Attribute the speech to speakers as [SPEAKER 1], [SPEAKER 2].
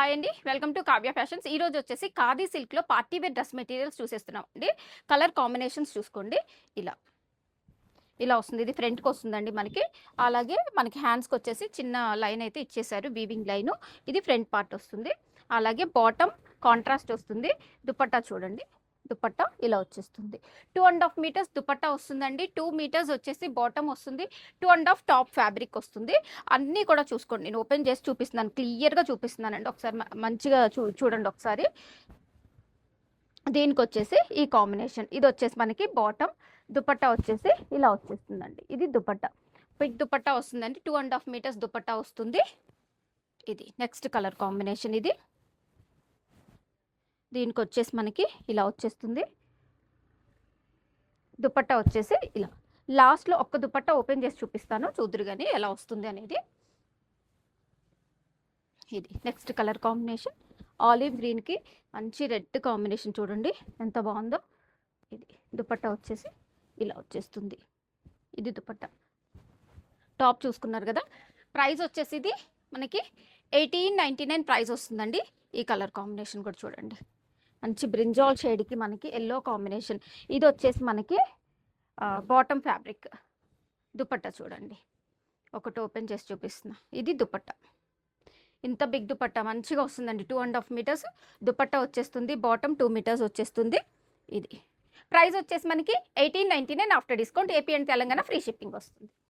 [SPEAKER 1] Hi అండి. Welcome to Kavya fashions. ఈ రోజు వచ్చేసి ఖాదీ సిల్క్‌లో పార్టీ వేర్ డ్రెస్ మెటీరియల్స్ చూసేస్తున్నాం అండి. కలర్ కాంబినేషన్స్ చూసుకోండి. ఇలా ఇలా వస్తుంది. ఇది ఫ్రంట్‌కి వస్తుందండి మనకి. అలాగే మనకి హ్యాండ్స్‌కి వచ్చేసి చిన్న లైన్ అయితే ఇచ్చేసారు. Weaving line. ఇది ఫ్రంట్ పార్ట్ వస్తుంది. అలాగే బాటమ్ కాంట్రాస్ట్ వస్తుంది. దుపట్టా చూడండి. దుపట్టా ఇలా వచ్చేస్తుంది. 2½ మీటర్స్ దుపట్టా వస్తుందండి. 2 మీటర్స్ వచ్చేసి బాటమ్ వస్తుంది. 2½ టాప్ ఫ్యాబ్రిక్ వస్తుంది. అన్నీ కూడా చూసుకోండి. నేను ఓపెన్ చేసి చూపిస్తున్నాను. క్లియర్‌గా చూపిస్తున్నానండి. ఒకసారి మంచిగా చూడండి ఒకసారి. దీనికొచ్చేసి ఈ కాంబినేషన్. ఇది వచ్చేసి మనకి బాటమ్. దుపట్టా వచ్చేసి ఇలా వచ్చేస్తుందండి. ఇది దుపట్టా. బిగ్ దుపట్టా వస్తుందండి. 2½ మీటర్స్ దుపట్టా వస్తుంది. ఇది నెక్స్ట్ కలర్ కాంబినేషన్ ఇది. దీనికొచ్చేసి మనకి ఇలా వచ్చేస్తుంది. దుపట్టా వచ్చేసి ఇలా. లాస్ట్‌లో ఒక్క దుపట్టా ఓపెన్ చేసి చూపిస్తాను. చూద్దురు గాని ఎలా వస్తుంది అనేది. ఇది నెక్స్ట్ కలర్ కాంబినేషన్. ఆలివ్ గ్రీన్‌కి మంచి రెడ్ కాంబినేషన్ చూడండి ఎంత బాగుందో. ఇది దుపట్టా వచ్చేసి ఇలా వచ్చేస్తుంది. ఇది దుపట్టా. టాప్ చూసుకున్నారు కదా. ప్రైస్ వచ్చేసి ఇది మనకి 1899 ప్రైస్ వస్తుందండి. ఈ కలర్ కాంబినేషన్ కూడా చూడండి. మంచి బ్రింజాల్ షేడ్కి మనకి ఎల్లో కాంబినేషన్. ఇది వచ్చేసి మనకి బాటమ్ ఫ్యాబ్రిక్. దుపట్టా చూడండి. ఒకటి ఓపెన్ చేసి చూపిస్తున్నా. ఇది దుపట్టా. ఇంత బిగ్ దుపట్టా మంచిగా వస్తుందండి. 2½ మీటర్స్ దుపట్టా వచ్చేస్తుంది. బాటమ్ 2 మీటర్స్ వచ్చేస్తుంది. ఇది ప్రైస్ వచ్చేసి మనకి 1899 after discount. AP and Telangana free shipping వస్తుంది.